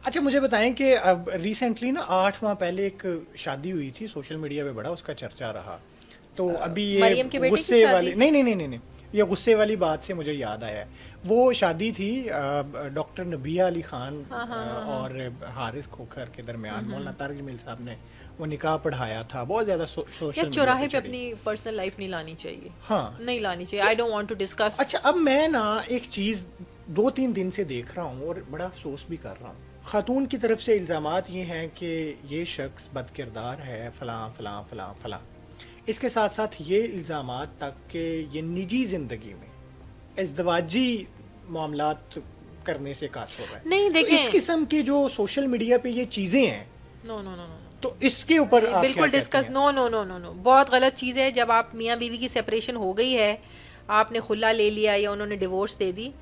अच्छा मुझे बताएं कि अब रिसेंटली ना 8 माह पहले एक शादी हुई थी, सोशल मीडिया पे बड़ा उसका चर्चा रहा। तो अभी ये मरियम के बेटे की गुस्से शादी। वाली नहीं, ये गुस्से वाली बात से मुझे याद आया है। वो शादी थी डॉक्टर नबिया अली खान हाँ हाँ हाँ हाँ। और हारिस खोखर के दरमियान। मौलाना तारिक जमील साहब ने वो निकाह पढ़ाया था, बहुत ज़्यादा यार सोशल मीडिया पे चौराहे पे चढ़ी। अपनी पर्सनल लाइफ नहीं लानी चाहिए। हाँ। नहीं लानी चाहिए। I don't want to discuss. अच्छा अब मैं ना एक चीज़ 2-3 दिन से देख रहा हूँ और बड़ा अफसोस भी कर रहा हूँ। खातून की तरफ से इल्ज़ामात ये हैं कि ये शख्स बदकिरदार है, फ़लाँ फ़लाँ फ़लाँ फ़लाँ। इसके साथ साथ ये इल्ज़ामात तक कि ये निजी ज़िंदगी में इज़दवाजी मामलात करने से कासर है। नहीं तो देखें। इस किस्म की जो सोशल मीडिया पे ये चीज़ें हैं, नो नो नो नो। तो इसके ऊपर आप क्या बिल्कुल कहती डिस्कस। हैं? No no no no no, बहुत गलत चीज़ है। जब आप मियाँ बीवी की सेपरेशन हो गई है, आपने खुला ले लिया या उन्होंने डिवोर्स दे दी,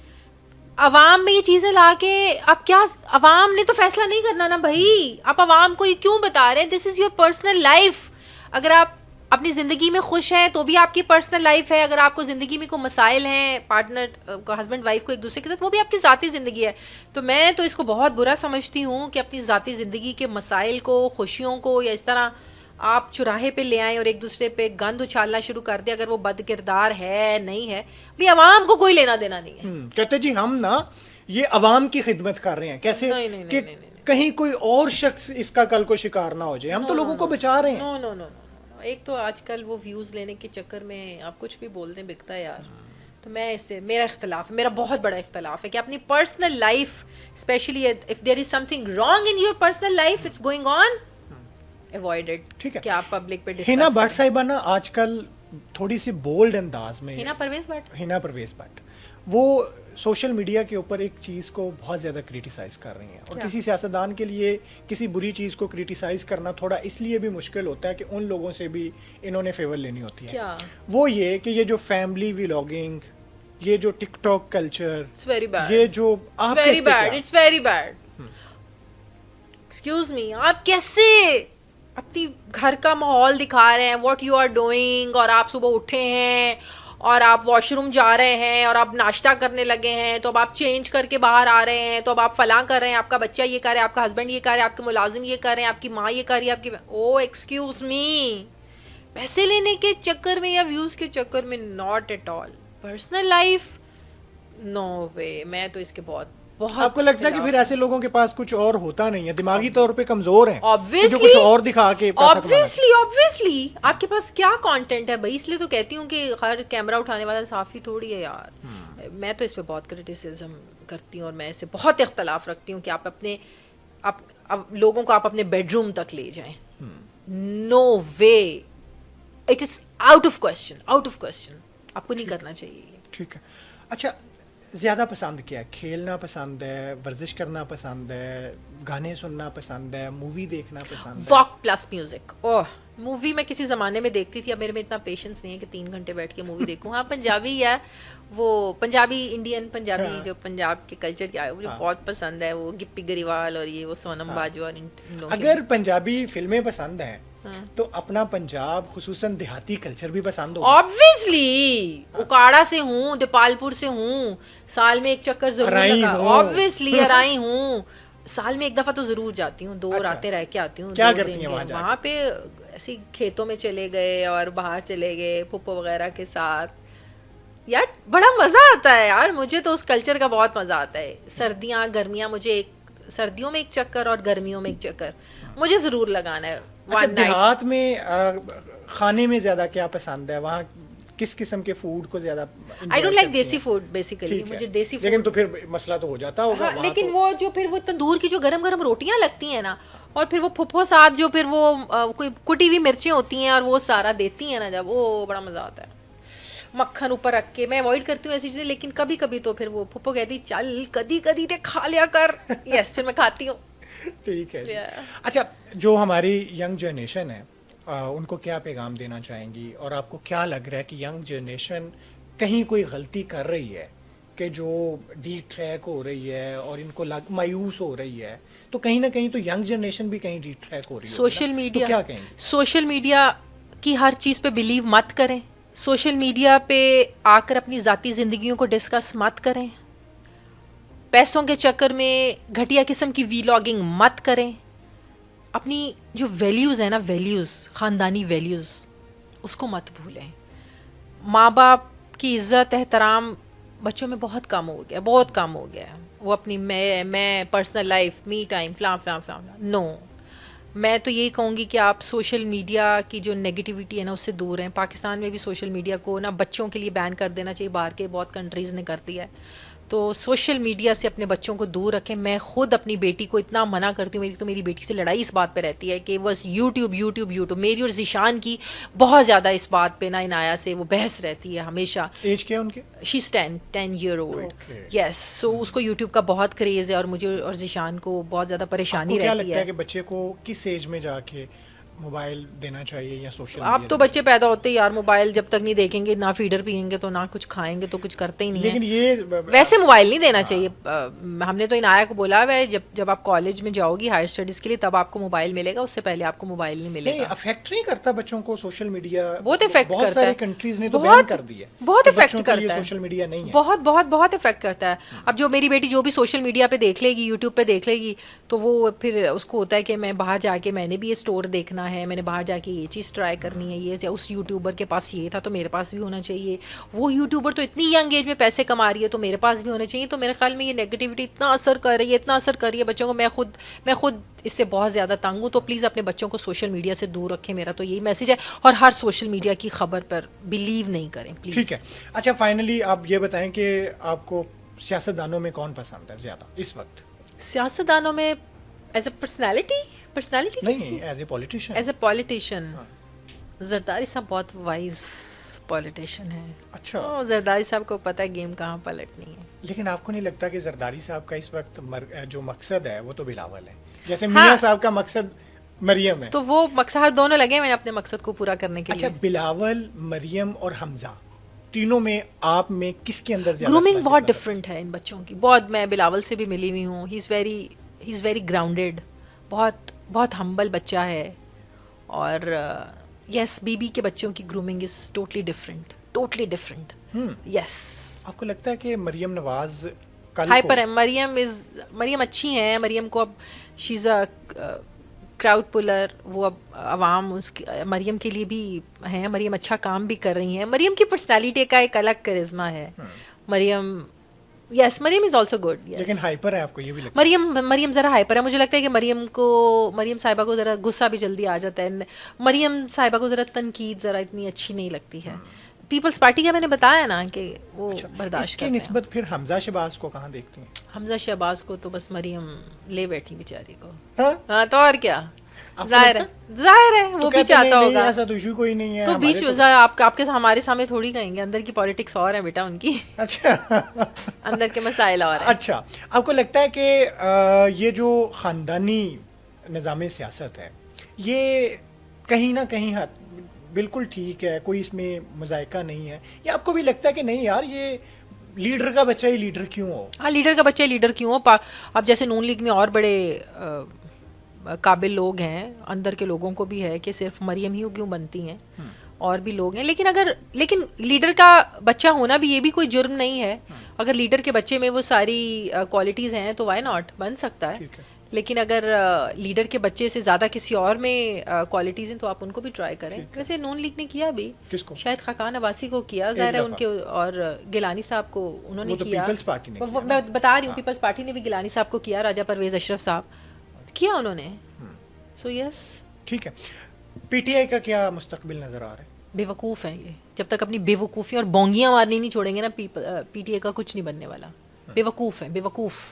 अवाम में ये चीज़ें लाके आप क्या, अवाम ने तो फैसला नहीं करना ना भाई। आप अवाम को ये क्यों बता रहे हैं? This is your personal life. अगर आप अपनी ज़िंदगी में खुश हैं तो भी आपकी पर्सनल लाइफ है। अगर आपको ज़िंदगी में कोई मसाइल हैं पार्टनर का, हस्बैंड वाइफ को एक दूसरे के साथ, वो भी आपकी ज़ाती ज़िंदगी है। तो मैं तो इसको बहुत बुरा समझती हूँ कि अपनी ज़ाती ज़िंदगी के मसाइल को, खुशियों को, या इस तरह आप चुराहे पे ले आएँ और एक दूसरे पे गंद उछालना शुरू कर दे। अगर वो बदकिरदार है नहीं है, भी अवाम को कोई लेना देना नहीं है। कहते जी हम ना ये अवाम की खिदमत कर रहे हैं, कैसे नहीं, नहीं, कि नहीं, नहीं, नहीं। कहीं कोई और शख्स इसका कल को शिकार ना हो जाए। हम तो लोगों को बचा रहे हैं। No no no no. एक तो आजकल वो व्यूज लेने के चक्कर में आप कुछ भी बोल दें, बिकता है यार। तो मैं इससे, मेरा इख्तलाफ है, मेरा बहुत बड़ा इख्तलाफ है कि अपनी personal life, specially if there is something wrong in your personal life it's going on, avoid it. ठीक है। कि आप पब्लिक पे हिना डिस्कस भट्ट करें। साहिबा ना आजकल थोड़ी सी बोल्ड अंदाज में, हिना परवेज भट्ट। हिना परवेज भट्ट, वो सोशल मीडिया के ऊपर एक चीज़ को बहुत ज़्यादा क्रिटिसाइज़ कर रही हैं। और क्या? किसी सियासतदान के लिए किसी बुरी चीज़ को क्रिटिसाइज़ करना थोड़ा इसलिए भी मुश्किल होता है कि उन लोगों से भी इन्होंने फेवर लेनी होती है। क्या? वो ये कि ये जो फैमिली व्लॉगिंग, ये जो TikTok culture, it's very bad. ये जो आप वेरी किस पे बैड। क्या- it's very bad. Excuse me, आप कैसे अपनी घर का माहौल दिखा रहे हैं, व्हाट यू आर डूइंग, और आप सुबह उठे हैं और आप वॉशरूम जा रहे हैं और आप नाश्ता करने लगे हैं, तो अब आप चेंज करके बाहर आ रहे हैं, तो अब आप फलां कर रहे हैं, आपका बच्चा ये कर रहा है, आपका हस्बैंड ये कर रहा है, आपके मुलाजिम ये कर रहे हैं, आपकी माँ ये कर रही है, आपकी ओ एक्सक्यूज मी, पैसे लेने के चक्कर में या व्यूज के चक्कर में, not at all. Personal life no way. मैं तो इसके बहुत बहुत आपको लगता है कि खिलाफ फिर ऐसे लोगों के पास कुछ और होता नहीं है, दिमागी तौर पे कमजोर हैं, Obviously, जो कुछ और दिखा के पैसा कमाना चाहते ऑब्वियसली आपके पास क्या कंटेंट है भाई। इसलिए तो कहती हूँ कि हर कैमरा उठाने वाला साफी थोड़ी है यार। मैं तो इस पे बहुत क्रिटिसिज्म करती हूँ और मैं इससे बहुत इख्तलाफ रखती हूँ कि आप अपने आप लोगों को आप अपने बेडरूम तक ले जाएं। No way, it is out of question, out of question. आपको नहीं करना चाहिए ये। ठीक है। अच्छा ज़्यादा पसंद क्या है? खेलना पसंद है, वर्जिश करना पसंद है, गाने सुनना पसंद है, मूवी देखना पसंद है? Walk plus music. Oh, movie मैं किसी ज़माने में देखती थी, अब मेरे में इतना पेशेंस नहीं है कि 3 घंटे बैठ के मूवी देखूं। हाँ, पंजाबी या वो पंजाबी इंडियन पंजाबी, हाँ। जो पंजाब के कल्चर की मुझे हाँ। बहुत पसंद है। वो गिप्पी गरिवाल और ये वो सोनम बाजवा और इन लोगों की। अगर पंजाबी फिल्में पसंद हैं तो अपना पंजाब खुसूसन देहाती कल्चर भी पसंद होगा। ऑब्वियसली उकाड़ा से हूँ, दीपालपुर से हूँ, साल में एक चक्कर जरूर अराई लगा। हूँ। ऑब्वियसली अराई हूँ, साल में एक दफा तो जरूर जाती हूँ, 2 अच्छा। रातें रह के आती हूँ। क्या 2 करती दिन हैं के। वहाँ जाके? वहाँ पे ऐसे खेतों में चले गए और बाहर चले गए फुप्पो वगैरह के साथ। यार बड़ा मजा आता है यार, मुझे तो उस कल्चर का बहुत मजा आता है। सर्दियाँ गर्मियाँ, मुझे एक सर्दियों में एक चक्कर और गर्मियों में एक चक्कर मुझे जरूर लगाना है। अच्छा One night। देहात में खाने में ज़्यादा क्या पसंद है? वहाँ किस किस्म के फूड को ज़्यादा आई डोंट लाइक देसी फूड बेसिकली। ठीक है। मुझे देसी लेकिन फूड, तो फिर मसला तो हो जाता होगा हाँ, वहाँ लेकिन तो। वो जो फिर वो तंदूर की जो गरम गरम रोटियां लगती हैं ना, और फिर वो फुफ्फो साथ जो फिर वो कोई कुटी हुई मिर्चें होती हैं और वो सारा देती हैं ना, जब वो बड़ा मजा आता है। मक्खन ऊपर रख के। मैं अवॉइड करती हूँ ऐसी चीजें, लेकिन कभी कभी तो फिर वो फुफ्फो कहती चल कदी कदी ते खा लिया कर। यस, फिर मैं खाती हूँ। ठीक है जी। Yeah. अच्छा जो हमारी यंग जनरेशन है उनको क्या पैगाम देना चाहेंगी, और आपको क्या लग रहा है कि यंग जनरेशन कहीं कोई गलती कर रही है कि जो डी ट्रैक हो रही है और इनको मायूस हो रही है, तो कहीं ना कहीं तो यंग जनरेशन भी कहीं डी ट्रैक हो रही है। सोशल मीडिया, तो क्या कहेंगे? सोशल मीडिया की हर चीज़ पे बिलीव मत करें। सोशल मीडिया पे आकर अपनी ज़ाती ज़िंदगियों को डिस्कस मत करें। पैसों के चक्कर में घटिया किस्म की वीलॉगिंग मत करें। अपनी जो वैल्यूज़ है ना, वैल्यूज़, ख़ानदानी वैल्यूज़, उसको मत भूलें। माँ बाप की इज़्ज़त एहतराम बच्चों में बहुत कम हो गया, बहुत कम हो गया। वो अपनी मैं पर्सनल लाइफ, मी टाइम, फलां फलां फलां, नो। मैं तो यही कहूँगी कि आप सोशल मीडिया की जो नेगेटिविटी है ना, उससे दूर हैं। पाकिस्तान में भी सोशल मीडिया को ना बच्चों के लिए बैन कर देना चाहिए, बाहर के बहुत कंट्रीज़ ने कर दिया है। तो सोशल मीडिया से अपने बच्चों को दूर रखें। मैं खुद अपनी बेटी को इतना मना करती हूँ, मेरी बेटी से लड़ाई इस बात पे रहती है कि बस यूट्यूब यूट्यूब यूट्यूब। मेरी और ज़िशान की बहुत ज़्यादा इस बात पे ना, इनाया से वो बहस रहती है हमेशा। एज क्या है उनके? She is 10 year old। Okay. Yes, so उसको यूट्यूब का बहुत क्रेज़ है और मुझे और ज़िशान को बहुत ज़्यादा परेशानी आपको क्या रहती लगता है है। कि बच्चे को किस एज में जाके मोबाइल देना चाहिए या सोशल आप तो बच्चे पैदा होते ही यार मोबाइल जब तक नहीं देखेंगे, ना फीडर पियेंगे तो ना कुछ खाएंगे, तो कुछ करते ही नहीं लेकिन है। ये वैसे मोबाइल नहीं देना चाहिए। हमने तो इनाया को बोला हुआ है, जब आप कॉलेज में जाओगी हायर स्टडीज़ के लिए तब आपको मोबाइल मिलेगा, उससे पहले आपको मोबाइल नहीं नहीं मिलेगा। अफेक्ट नहीं करता बच्चों को सोशल मीडिया? बहुत इफेक्ट बहुत करता सारी है, कंट्रीज ने तो बैन बहुत कर दिया है बहुत कि इफेक्ट बच्चों के लिए करता है, सोशल मीडिया नहीं है। बहुत बहुत बहुत इफेक्ट करता है। अब जो मेरी बेटी जो भी सोशल मीडिया पे देख लेगी, यूट्यूब पे देख लेगी, तो वो फिर उसको होता है कि मैं बाहर जाके, मैंने भी ये स्टोर देखना है, मैंने बाहर जाके ये चीज़ ट्राई करनी है, ये उस यूट्यूबर के पास ये था तो मेरे पास भी होना चाहिए, वो यूट्यूबर तो इतनी यंग एज में पैसे कमा रही है तो मेरे पास भी होना चाहिए। तो मेरे ख्याल में ये नेगेटिविटी इतना असर कर रही है, इतना असर कर रही है बच्चों को। मैं खुद इससे बहुत ज़्यादा तंग हूँ। तो प्लीज़ अपने बच्चों को सोशल मीडिया से दूर रखें, मेरा तो यही मैसेज है। और हर सोशल मीडिया की खबर पर बिलीव नहीं करें प्लीज़। ठीक है। अच्छा, फाइनली आप ये बताएं कि आपको सियासतदानों में कौन पसंद है ज़्यादा इस वक्त? सियासतदानों में एज ए पर्सनैलिटी नहीं, as a politician. As a politician Zardari साहब बहुत वाइज पॉलिटिशियन है। अच्छा। जरदारी साहब को पता है गेम कहाँ पलटनी है। लेकिन आपको नहीं लगता कि जरदारी साहब का इस वक्त जो मकसद है वो तो बिलावल है, जैसे हाँ। मियां साहब का मकसद मरियम है? तो वो मकसद, हर दोनों लगे मैंने अपने मकसद को पूरा करने के अच्छा, लिए। बिलावल, मरियम और हमजा, तीनों में आप में किसके अंदर ज्यादा ग्रूमिंग सलाहियत बहुत नजर डिफरेंट है इन बच्चों की। बहुत, मैं बिलावल से भी मिली हुई हूँ। ही इज़ वेरी ग्राउंडेड, बहुत बहुत हम्बल बच्चा है। और यस, बीबी के बच्चों की grooming is totally different. Yes. आपको लगता है कि मरियम नवाज कल हाइपर को है। मरियम अच्छी हैं। मरियम को अब she is a crowd puller. वो अब अवाम उसकी मरियम के लिए भी हैं। मरियम अच्छा काम भी कर रही हैं। मरियम की पर्सनालिटी का एक अलग करिश्मा है। Maryam is also good. लेकिन हाइपर है, आपको ये भी लगता है? मरियम ज़रा हाइपर है। मुझे लगता है कि मरियम साहिबा को ज़रा गुस्सा भी जल्दी आ जाता है। मरियम साहिबा को ज़रा तनकीद ज़रा इतनी अच्छी नहीं लगती है। पीपल्स पार्टी का मैंने बताया ना कि वो बर्दाश्त इसके करते हैं। निस्बत फिर हमजा शहबाज को कहाँ देखती हैं? हमजा शहबाज को तो बस मरियम ले बैठी बेचारी को। हाँ? हाँ, तो और क्या, आपको जाहिर है तो वो भी कहते चाहता नहीं, होगा। ऐसा तो इशू कोई नहीं है तो हमारे बीच में आपके हमारे सामने थोड़ी कहेंगे, अंदर की पॉलिटिक्स और है बेटा उनकी। अच्छा। अंदर के मसाइल और हैं। अच्छा, आपको लगता है कि ये जो ख़ानदानी निज़ाम सियासत है ये कहीं ना कहीं बिल्कुल ठीक है, कोई इसमें मज़ायका नहीं है, या आपको भी लगता है कि नहीं यार, ये लीडर का बच्चा ही लीडर क्यों हो? हाँ, लीडर का बच्चा लीडर क्यों हो। अब जैसे नून लीग में और बड़े काबिल लोग हैं, अंदर के लोगों को भी है कि सिर्फ मरियम ही क्यों बनती हैं, और भी लोग हैं। लेकिन लीडर का बच्चा होना भी, ये भी कोई जुर्म नहीं है। अगर लीडर के बच्चे में वो सारी क्वालिटीज़ हैं तो वाई नॉट, बन सकता है। लेकिन अगर लीडर के बच्चे से ज़्यादा किसी और में क्वालिटीज़ हैं तो आप उनको भी ट्राई करें। वैसे नून लीग ने किया भी, किसको? शायद खाकान अब्बासी को किया, ज़ाहिर है उनके, और गिलानी साहब को उन्होंने तो किया। पीपल्स पार्टी ने किया, मैं बता रही हूँ, पीपल्स पार्टी ने भी गिलानी साहब को किया, राजा परवेज़ अशरफ साहब किया उन्होंने। सो यस, ठीक है। पीटीआई का क्या मुस्तकबिल नज़र आ रहा है? बेवकूफ़ है ये। जब तक अपनी बेवकूफ़ी और बोंगियाँ मारनी नहीं छोड़ेंगे ना, पीटीआई का कुछ नहीं बनने वाला। बेवकूफ़ है, बेवकूफ़।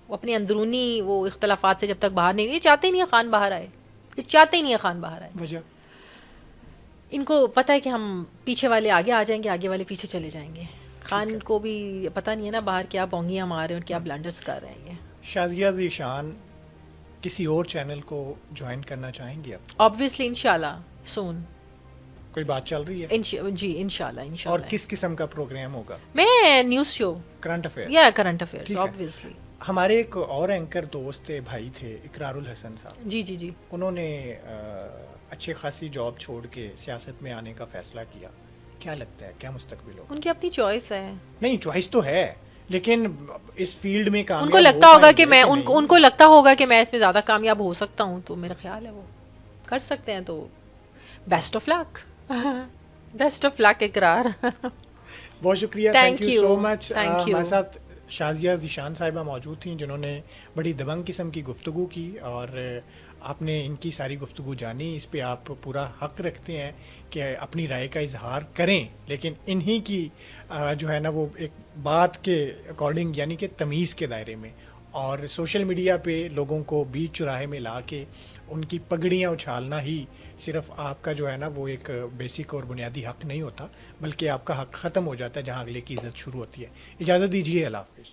वो अपनी अंदरूनी वो इख्तलाफात से जब तक बाहर नहीं, ये चाहते ही नहीं है खान बाहर आए, ये चाहते ही नहीं है खान बाहर आए। वजह इनको पता है कि हम पीछे वाले आगे आ जाएंगे, आगे वाले पीछे चले जाएंगे। खान को भी पता नहीं है ना बाहर क्या बोंगियाँ मार रहे हैं और क्या ब्लंडर्स कर रहे हैं। ये शाजिया ज़ीशान किसी और चैनल को ज्वाइन करना चाहेंगी आप? ऑब्वियसली, इंशाल्लाह सून। कोई बात चल रही है? जी, इंशाल्लाह। और किस किस्म का प्रोग्राम होगा? मैं न्यूज़ शो, करंट अफेयर या करंट अफेयर्स ऑब्वियसली। हमारे एक और एंकर दोस्त थे, भाई थे, इकरारुल हसन साहब। जी। उन्होंने अच्छी खासी जॉब छोड़ के सियासत में आने का फैसला किया। क्या लगता है, क्या मुस्तकबिल होगा? उनकी अपनी चॉइस है। नहीं, चॉइस तो है, लेकिन इस फील्ड में कामयाब उनको हो लगता होगा पाएंगे कि मैं नहीं? उनको लगता होगा कि मैं इसमें ज़्यादा कामयाब हो सकता हूँ, तो मेरा ख्याल है वो कर सकते हैं। तो best of luck best of luck इकरार बहुत शुक्रिया, Thank thank you you, so much. thank you. हमारे साथ शाजिया ज़ीशान साहिबा मौजूद थी, जिन्होंने बड़ी दबंग किस्म की गुफ्तगू की, और आपने इनकी सारी गुफ्तगू जानी। इस पे आप पूरा हक रखते हैं कि अपनी राय का इजहार करें, लेकिन इन्हीं की जो है ना वो एक बात के अकॉर्डिंग, यानी कि तमीज़ के दायरे में। और सोशल मीडिया पे लोगों को बीच चौराहे में ला के उनकी पगड़ियाँ उछालना ही सिर्फ आपका जो है ना वो एक बेसिक और बुनियादी हक नहीं होता, बल्कि आपका हक ख़त्म हो जाता है जहाँ अगले की इज़्ज़त शुरू होती है। इजाज़त दीजिए, अल्लाह हाफ़िज़।